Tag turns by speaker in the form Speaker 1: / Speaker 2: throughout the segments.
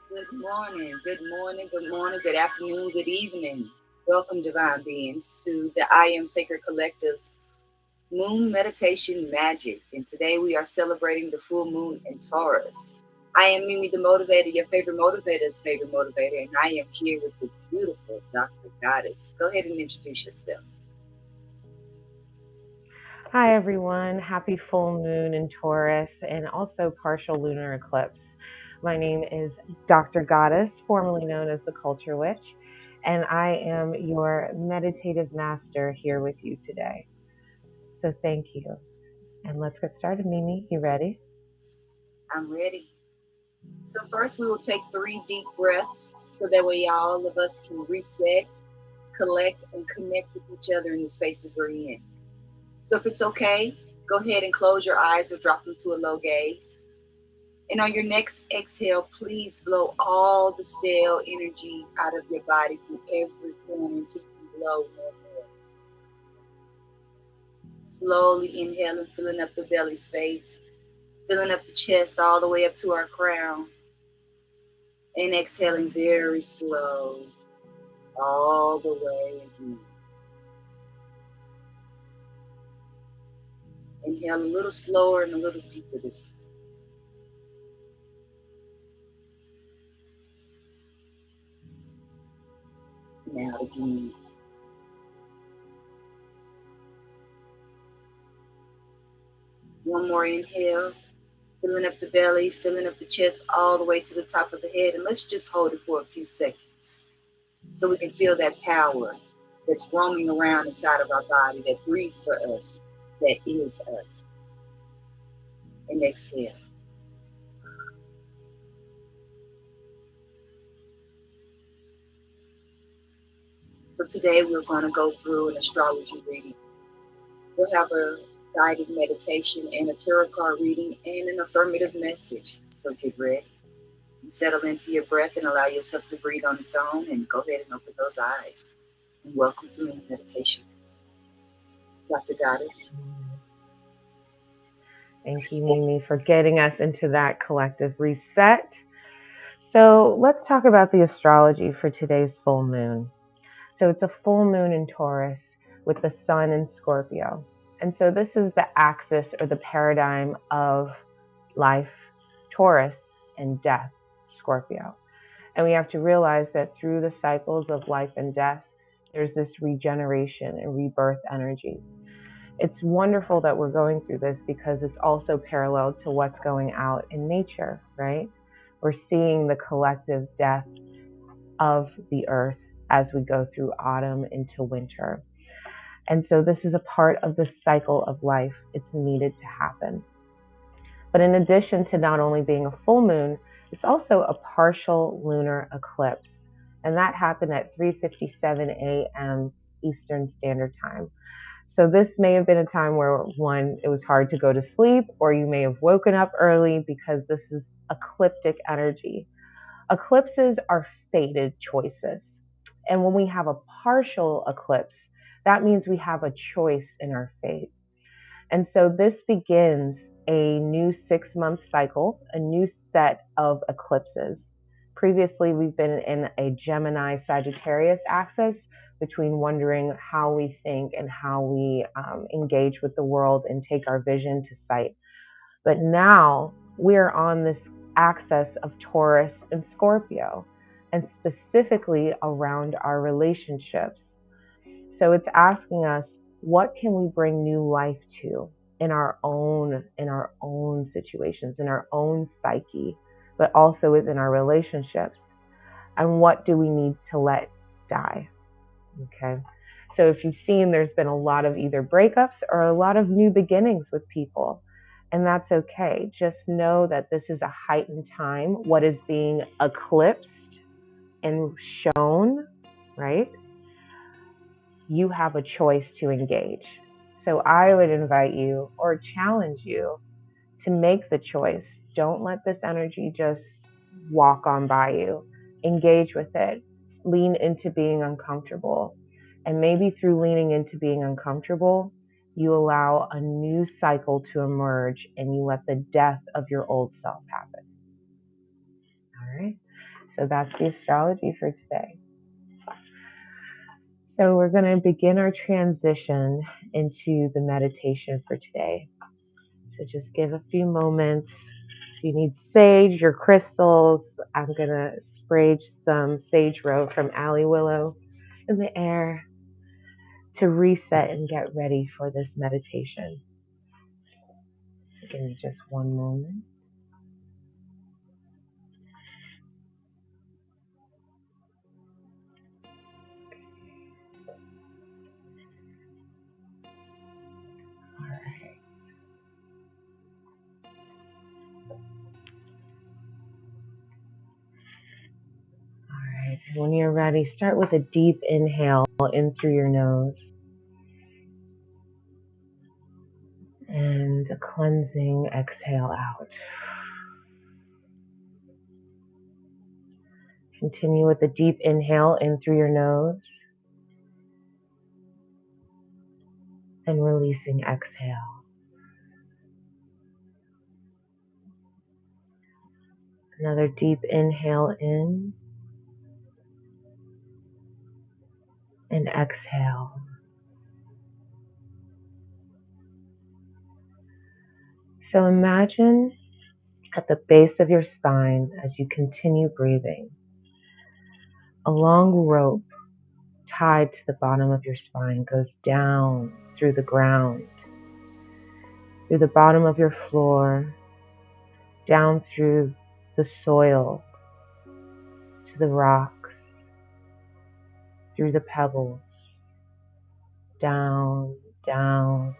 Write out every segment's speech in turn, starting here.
Speaker 1: Good morning, good morning, good afternoon, good evening. Welcome, divine beings, to the I Am Sacred Collective's Moon Meditation Magic. And today we are celebrating the full moon in Taurus. I am Mimi the Motivator, your favorite motivator's favorite motivator, and I am here with the beautiful Dr. Goddess. Go ahead and introduce yourself.
Speaker 2: Hi, everyone. Happy full moon in Taurus and also partial lunar eclipse. My name is Dr. Goddess, formerly known as the Culture Witch, and I am your meditative master here with you today. So thank you. And let's get started, Mimi. You ready?
Speaker 1: I'm ready. So, first, we will take 3 deep breaths so that way all of us can reset, collect, and connect with each other in the spaces we're in. So if it's okay, go ahead and close your eyes or drop them to a low gaze. And on your next exhale, please blow all the stale energy out of your body from every corner until you blow no more. Slowly inhaling, filling up the belly space, filling up the chest all the way up to our crown. And exhaling very slow, all the way again. Inhale a little slower and a little deeper this time. Now again. One more inhale, filling up the belly, filling up the chest all the way to the top of the head. And let's just hold it for a few seconds so we can feel that power that's roaming around inside of our body, that breathes for us, that is us. And exhale. So today we're going to go through an astrology reading. We'll have a guided meditation and a tarot card reading and an affirmative message. So get ready and settle into your breath and allow yourself to breathe on its own, and go ahead and open those eyes. And welcome to Moon Meditation. Dr. Goddess.
Speaker 2: Thank you, Mimi, for getting us into that collective reset. So let's talk about the astrology for today's full moon. So it's a full moon in Taurus with the sun in Scorpio. And so this is the axis or the paradigm of life, Taurus, and death, Scorpio. And we have to realize that through the cycles of life and death, there's this regeneration and rebirth energy. It's wonderful that we're going through this because it's also parallel to what's going out in nature, right? We're seeing the collective death of the earth as we go through autumn into winter. And so this is a part of the cycle of life. It's needed to happen. But in addition to not only being a full moon, it's also a partial lunar eclipse. And that happened at 3:57 a.m. Eastern Standard Time. So this may have been a time where, one, it was hard to go to sleep, or you may have woken up early because this is ecliptic energy. Eclipses are fated choices. And when we have a partial eclipse, that means we have a choice in our fate. And so this begins a new 6-month cycle, a new set of eclipses. Previously, we've been in a Gemini Sagittarius axis between wondering how we think and how we engage with the world and take our vision to sight. But now we're on this axis of Taurus and Scorpio, and specifically around our relationships. So it's asking us, what can we bring new life to in our own situations, in our own psyche, but also within our relationships? And what do we need to let die? Okay. So if you've seen, there's been a lot of either breakups or a lot of new beginnings with people. And that's okay. Just know that this is a heightened time. What is being eclipsed and shown, right? You have a choice to engage. So I would invite you or challenge you to make the choice. Don't let this energy just walk on by you. Engage with it. Lean into being uncomfortable. And maybe through leaning into being uncomfortable, you allow a new cycle to emerge and you let the death of your old self happen. All right. So that's the astrology for today. So we're going to begin our transition into the meditation for today. So just give a few moments. If you need sage or crystals, I'm going to spray some sage row from Alley Willow in the air to reset and get ready for this meditation. Give me just one moment. Alright, when you're ready, start with a deep inhale in through your nose and a cleansing exhale out. Continue with a deep inhale in through your nose and releasing exhale. Another deep inhale in and exhale. So imagine at the base of your spine, as you continue breathing, a long rope tied to the bottom of your spine goes down through the ground, through the bottom of your floor, down through the soil, to the rocks, through the pebbles, down, down,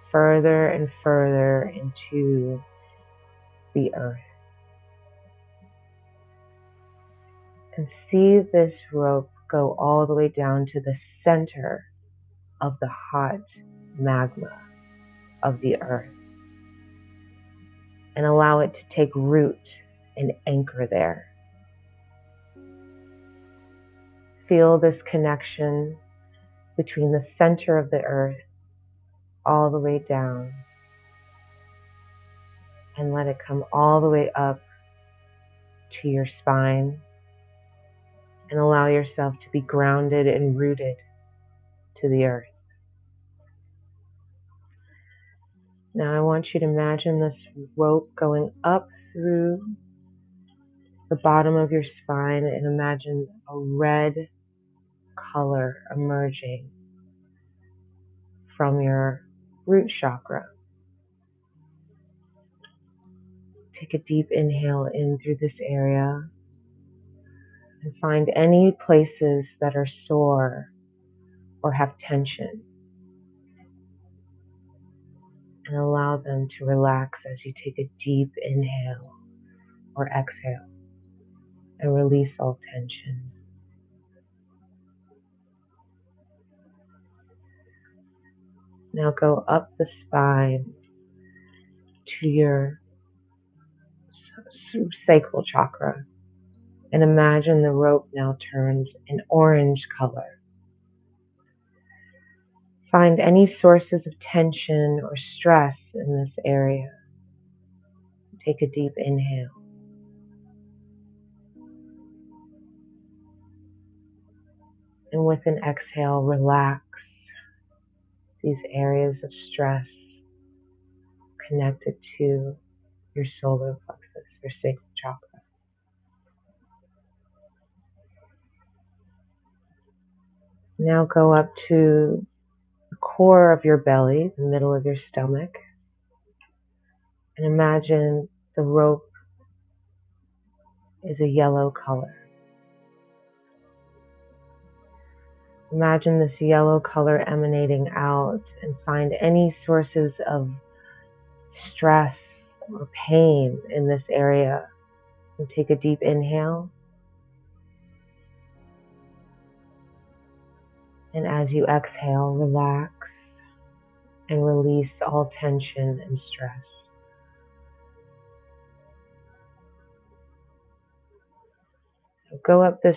Speaker 2: further and further into the earth. And see this rope go all the way down to the center of the hot magma of the earth. And allow it to take root and anchor there. Feel this connection between the center of the earth all the way down, and let it come all the way up to your spine, and allow yourself to be grounded and rooted to the earth. Now I want you to imagine this rope going up through the bottom of your spine, and imagine a red color emerging from your root chakra. Take a deep inhale in through this area and find any places that are sore or have tension, and allow them to relax as you take a deep inhale or exhale and release all tension. Now go up the spine to your sacral chakra, and imagine the rope now turns an orange color. Find any sources of tension or stress in this area. Take a deep inhale. And with an exhale, relax these areas of stress connected to your solar plexus, your sacral chakra. Now go up to the core of your belly, the middle of your stomach, and imagine the rope is a yellow color. Imagine this yellow color emanating out, and find any sources of stress or pain in this area. And take a deep inhale. And as you exhale, relax and release all tension and stress. So go up this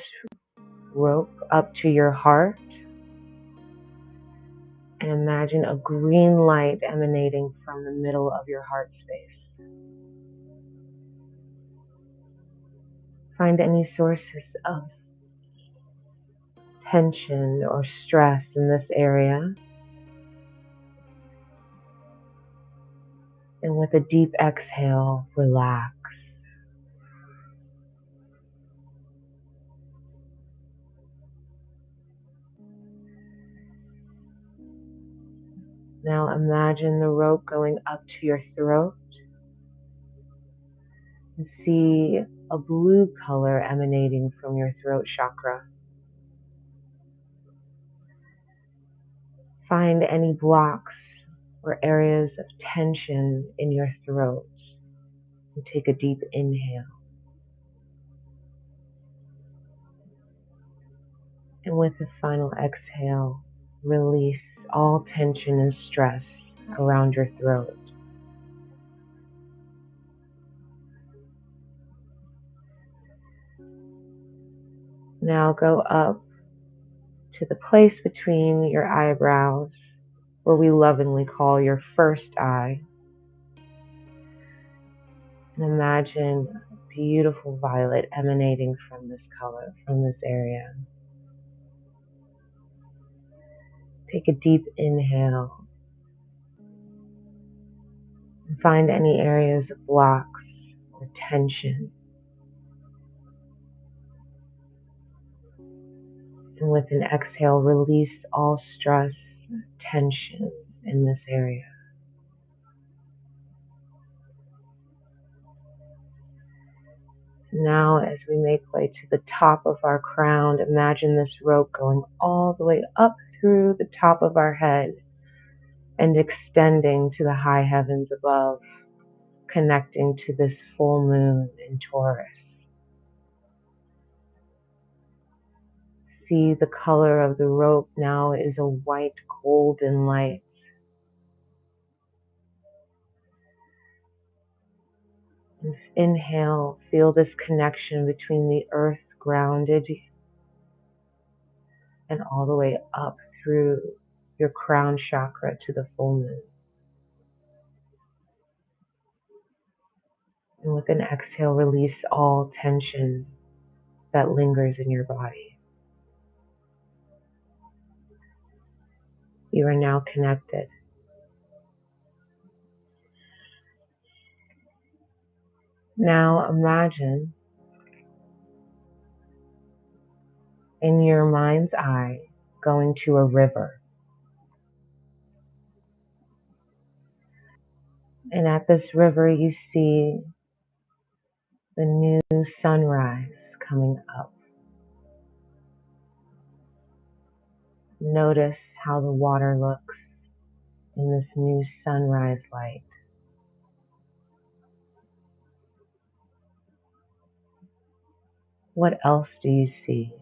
Speaker 2: rope up to your heart, and imagine a green light emanating from the middle of your heart space. Find any sources of tension or stress in this area. And with a deep exhale, relax. Now imagine the rope going up to your throat and see a blue color emanating from your throat chakra. Find any blocks or areas of tension in your throat and take a deep inhale. And with the final exhale, release all tension and stress around your throat. Now go up to the place between your eyebrows, where we lovingly call your first eye. And imagine a beautiful violet emanating from this color, from this area. Take a deep inhale and find any areas of blocks or tension. And with an exhale, release all stress, tension in this area. Now, as we make way to the top of our crown, imagine this rope going all the way up through the top of our head and extending to the high heavens above, connecting to this full moon in Taurus. See the color of the rope now is a white golden light. And inhale, feel this connection between the earth grounded and all the way up through your crown chakra to the full moon. And with an exhale, release all tension that lingers in your body. You are now connected. Now imagine in your mind's eye going to a river. And at this river you see the new sunrise coming up. Notice how the water looks in this new sunrise light. What else do you see?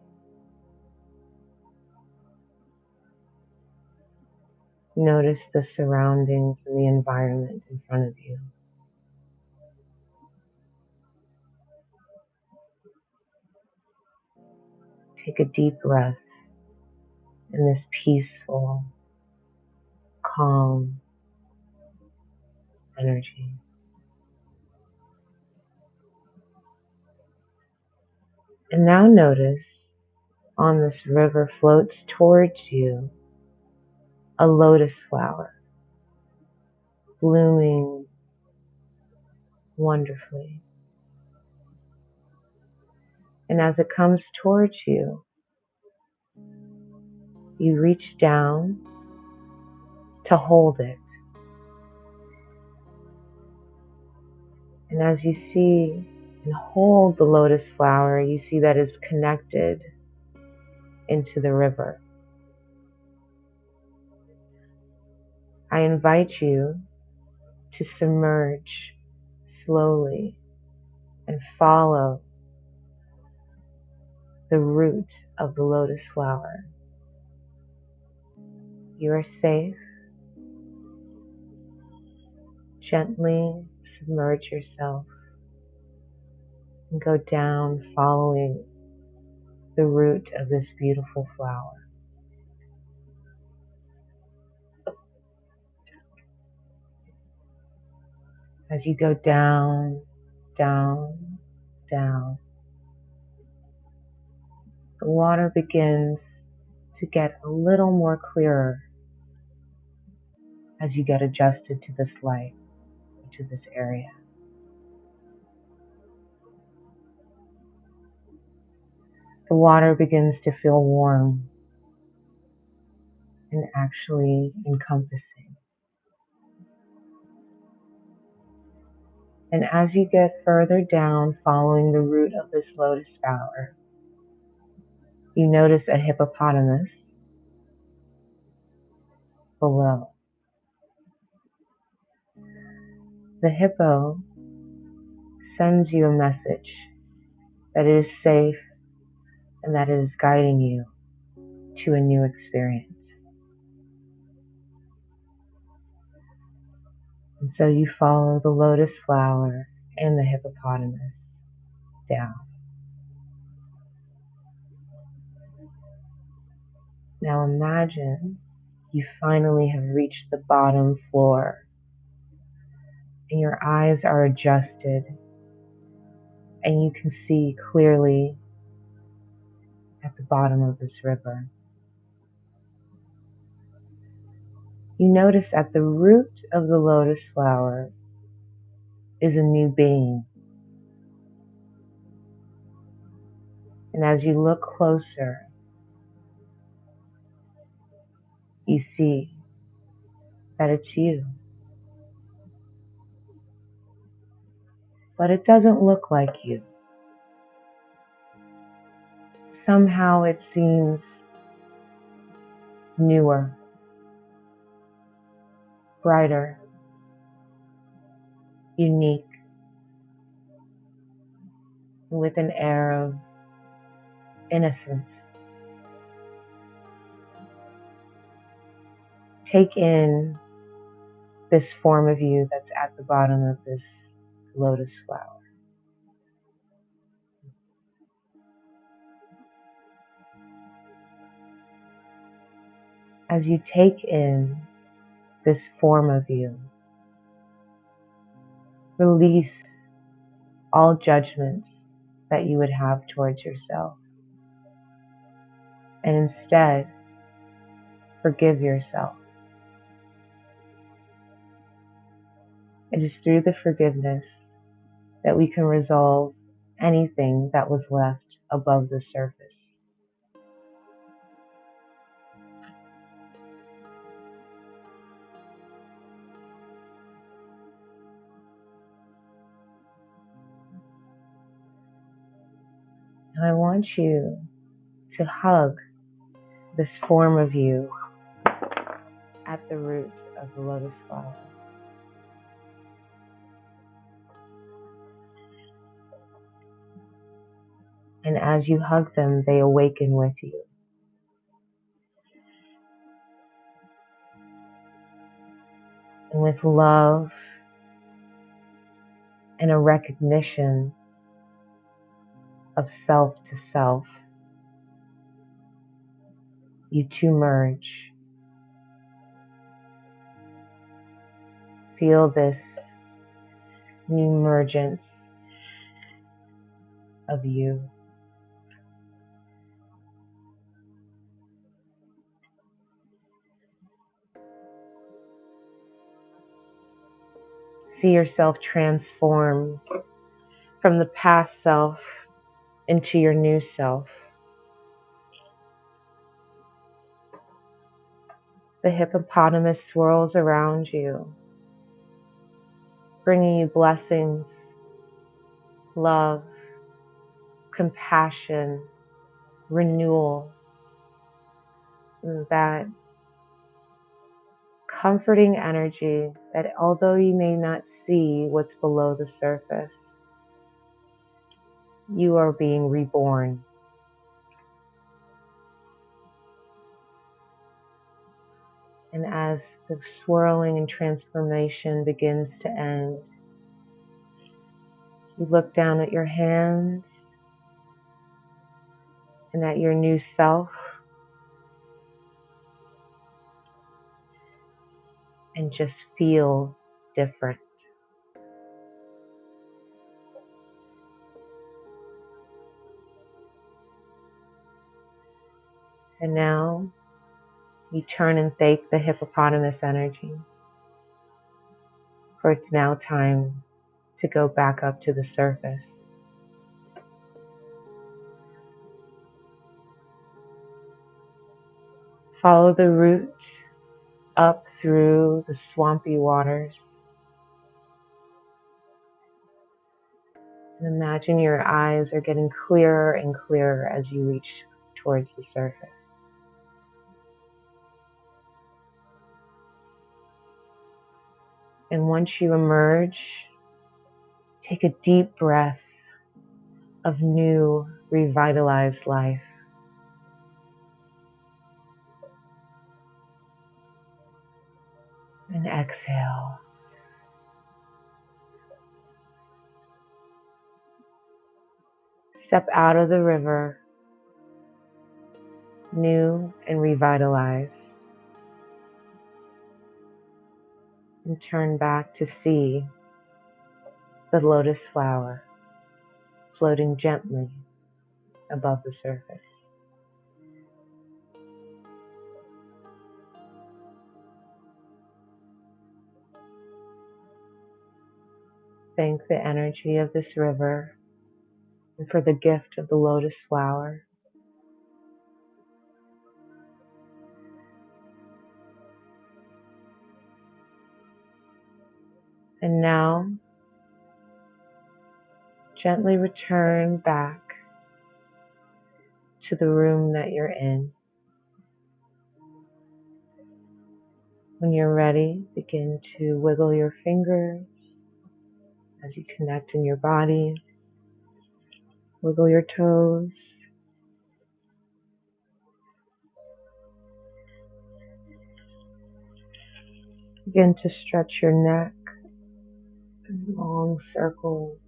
Speaker 2: Notice the surroundings and the environment in front of you. Take a deep breath in this peaceful, calm energy. And now notice on this river floats towards you a lotus flower, blooming wonderfully. And as it comes towards you, you reach down to hold it. And as you see and hold the lotus flower, you see that it's connected into the river. I invite you to submerge slowly and follow the root of the lotus flower. You are safe. Gently submerge yourself and go down following the root of this beautiful flower. As you go down, down, down, the water begins to get a little more clearer as you get adjusted to this light, to this area. The water begins to feel warm and actually encompassing. And as you get further down, following the root of this lotus flower, you notice a hippopotamus below. The hippo sends you a message that it is safe and that it is guiding you to a new experience. And so you follow the lotus flower and the hippopotamus down. Now imagine you finally have reached the bottom floor and your eyes are adjusted and you can see clearly at the bottom of this river. You notice at the root of the lotus flower is a new being. And as you look closer, you see that it's you. But it doesn't look like you. Somehow it seems newer, brighter, unique, with an air of innocence. Take in this form of you that's at the bottom of this lotus flower. As you take in this form of you, release all judgments that you would have towards yourself. And instead, forgive yourself. It is through the forgiveness that we can resolve anything that was left above the surface. And I want you to hug this form of you at the root of the lotus flower. And as you hug them, they awaken with you. And with love and a recognition of self to self, you two merge. Feel this new emergence of you. See yourself transformed from the past self into your new self. The hippopotamus swirls around you, bringing you blessings, love, compassion, renewal, that comforting energy that although you may not see what's below the surface, you are being reborn. And as the swirling and transformation begins to end, you look down at your hands and at your new self, and just feel different. And now you turn and thank the hippopotamus energy, for it's now time to go back up to the surface. Follow the roots up through the swampy waters. And imagine your eyes are getting clearer and clearer as you reach towards the surface. And once you emerge, take a deep breath of new, revitalized life. And exhale. Step out of the river, new and revitalized, and turn back to see the lotus flower floating gently above the surface. Thank the energy of this river and for the gift of the lotus flower. And now, gently return back to the room that you're in. When you're ready, begin to wiggle your fingers as you connect in your body. Wiggle your toes. Begin to stretch your neck in long circles.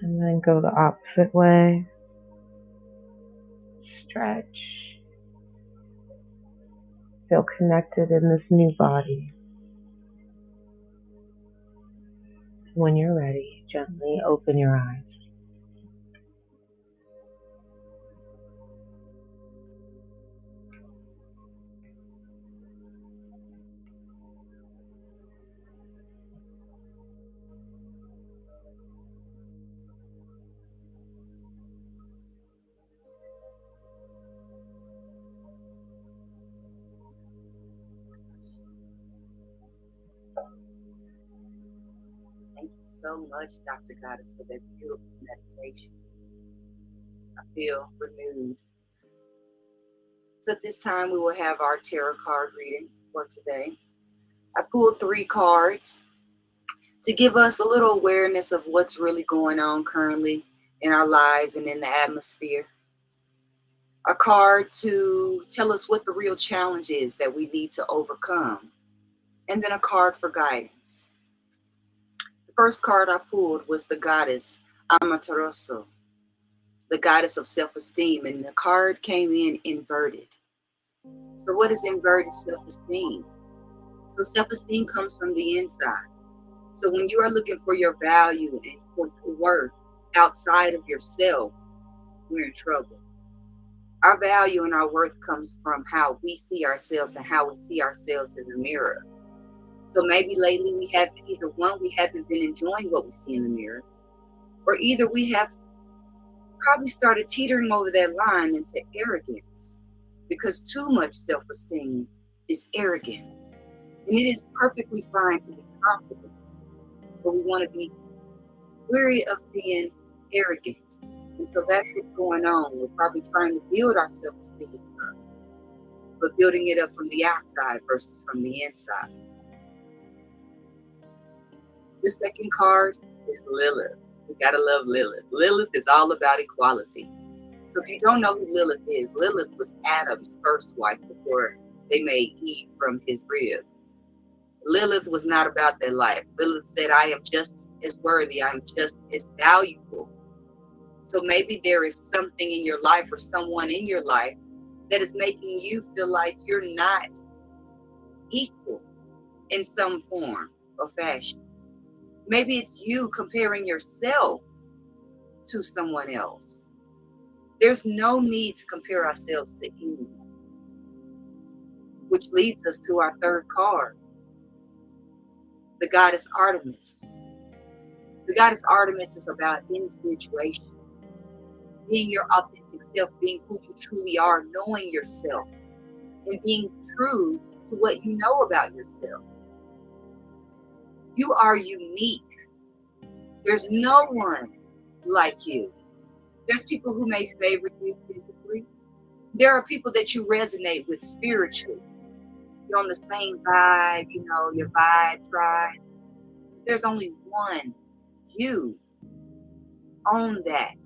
Speaker 2: And then go the opposite way. Stretch. Feel connected in this new body. When you're ready, gently open your eyes.
Speaker 1: Thank you so much, Dr. Goddess, for that beautiful meditation. I feel renewed. So at this time, we will have our tarot card reading for today. I pulled 3 cards to give us a little awareness of what's really going on currently in our lives and in the atmosphere. A card to tell us what the real challenge is that we need to overcome. And then a card for guidance. The first card I pulled was the goddess Amaterasu, the goddess of self-esteem, and the card came in inverted. So what is inverted self-esteem? So self-esteem comes from the inside. So when you are looking for your value and for your worth outside of yourself, we're in trouble. Our value and our worth comes from how we see ourselves and how we see ourselves in the mirror. So maybe lately we haven't been enjoying what we see in the mirror, or either we have probably started teetering over that line into arrogance, because too much self-esteem is arrogance. And it is perfectly fine to be confident, but we want to be weary of being arrogant. And so that's what's going on. We're probably trying to build our self-esteem up, but building it up from the outside versus from the inside. The second card is Lilith. We gotta love Lilith. Lilith is all about equality. So if you don't know who Lilith was Adam's first wife before they made Eve from his rib. Lilith was not about their life. Lilith said, I am just as worthy. I'm just as valuable. So maybe there is something in your life or someone in your life that is making you feel like you're not equal in some form or fashion. Maybe it's you comparing yourself to someone else. There's no need to compare ourselves to anyone, which leads us to our third card, the goddess Artemis. The goddess Artemis is about individuation, being your authentic self, being who you truly are, knowing yourself, and being true to what you know about yourself. You are unique. There's no one like you. There's people who may favor you physically. There are people that you resonate with spiritually. You're on the same vibe, your vibe tribe. There's only one you. Own that.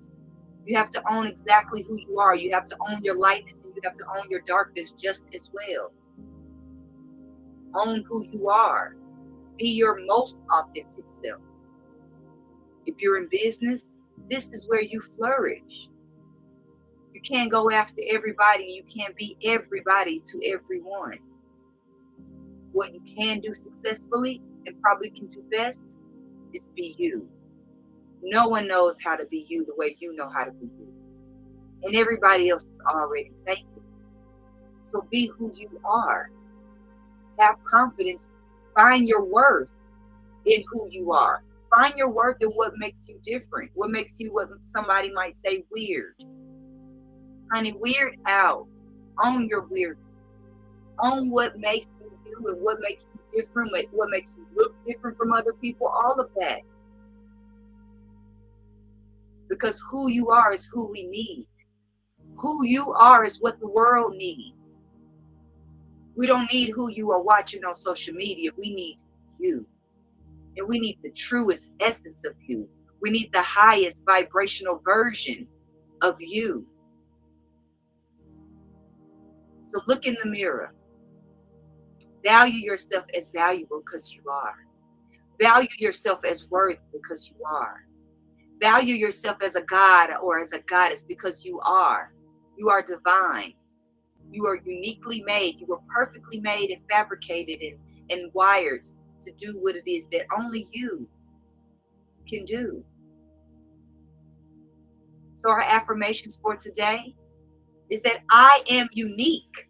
Speaker 1: You have to own exactly who you are. You have to own your lightness and you have to own your darkness just as well. Own who you are. Be your most authentic self. If you're in business, this is where you flourish. You can't go after everybody. You can't be everybody to everyone. What you can do successfully and probably can do best is be you. No one knows how to be you the way you know how to be you. And everybody else is already taken. So be who you are. Have confidence. Find your worth in who you are. Find your worth in what makes you different. What makes you what somebody might say weird. Honey, weird out. Own your weirdness. Own what makes you you and what makes you different, what makes you look different from other people, all of that. Because who you are is who we need. Who you are is what the world needs. We don't need who you are watching on social media. We need you. And we need the truest essence of you. We need the highest vibrational version of you. So look in the mirror. Value yourself as valuable because you are. Value yourself as worthy because you are. Value yourself as a god or as a goddess because you are. You are divine. You are uniquely made. You were perfectly made and fabricated and wired to do what it is that only you can do. So our affirmations for today is that I am unique.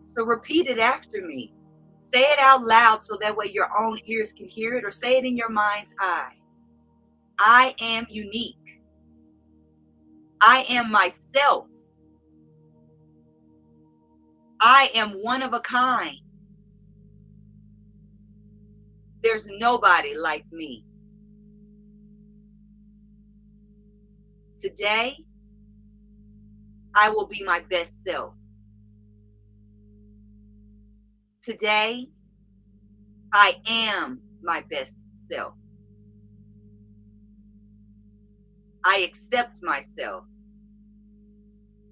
Speaker 1: So repeat it after me. Say it out loud so that way your own ears can hear it, or say it in your mind's eye. I am unique. I am myself. I am one of a kind. There's nobody like me. Today, I will be my best self. Today, I am my best self. I accept myself.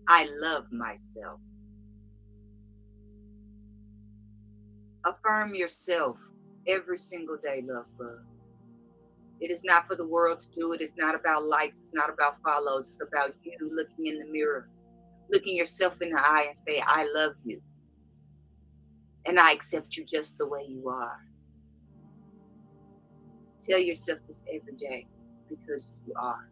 Speaker 1: I love myself. Affirm yourself every single day, love bug. It is not for the world to do it. It's not about likes. It's not about follows. It's about you looking in the mirror, looking yourself in the eye and say, I love you. And I accept you just the way you are. Tell yourself this every day because you are.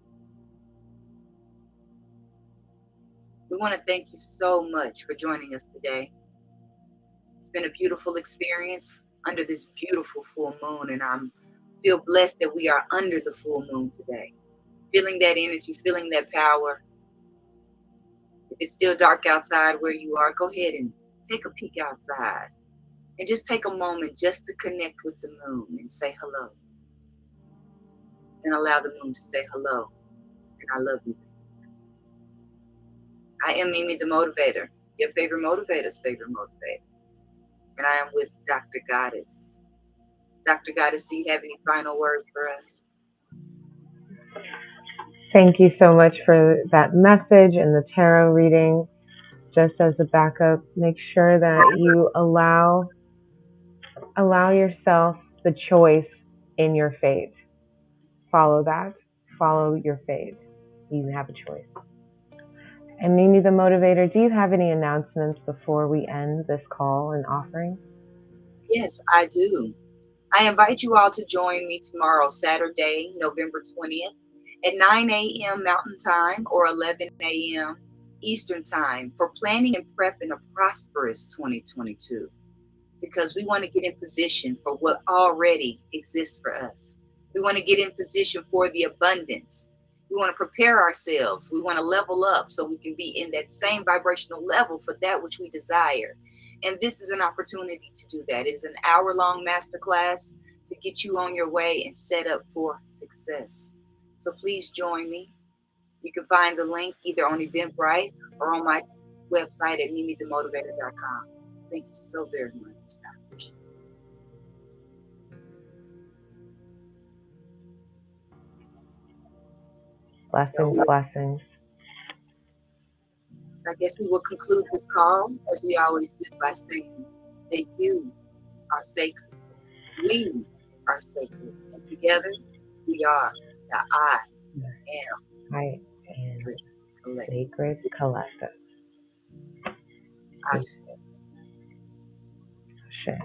Speaker 1: We want to thank you so much for joining us today. It's been a beautiful experience under this beautiful full moon, and I feel blessed that we are under the full moon today. Feeling that energy, feeling that power. If it's still dark outside where you are, go ahead and take a peek outside. And just take a moment just to connect with the moon and say hello. And allow the moon to say hello. And I love you. I am Mimi the Motivator, your favorite motivator's favorite motivator. And I am with Dr. Goddess. Dr. Goddess, do you have any final words for us?
Speaker 2: Thank you so much for that message and the tarot reading. Just as a backup, make sure that you allow yourself the choice in your fate. Follow that. Follow your fate. You have a choice. And Mimi the Motivator, do you have any announcements before we end this call and offering?
Speaker 1: Yes, I do. I invite you all to join me tomorrow, Saturday, November 20th at 9 a.m. Mountain Time or 11 a.m. Eastern Time for planning and prepping a prosperous 2022, because we want to get in position for what already exists for us. We want to get in position for the abundance. We want to prepare ourselves. We want to level up so we can be in that same vibrational level for that which we desire. And this is an opportunity to do that. It is an hour-long masterclass to get you on your way and set up for success. So please join me. You can find the link either on Eventbrite or on my website at mimithemotivator.com. Thank you so very much. I appreciate it.
Speaker 2: Blessings, blessings.
Speaker 1: So I guess we will conclude this call as we always do by saying that you are sacred. We are sacred. And together we are the I am
Speaker 2: I am
Speaker 1: sacred collective.
Speaker 2: sacred collective.
Speaker 1: Ashe.
Speaker 2: Ashe.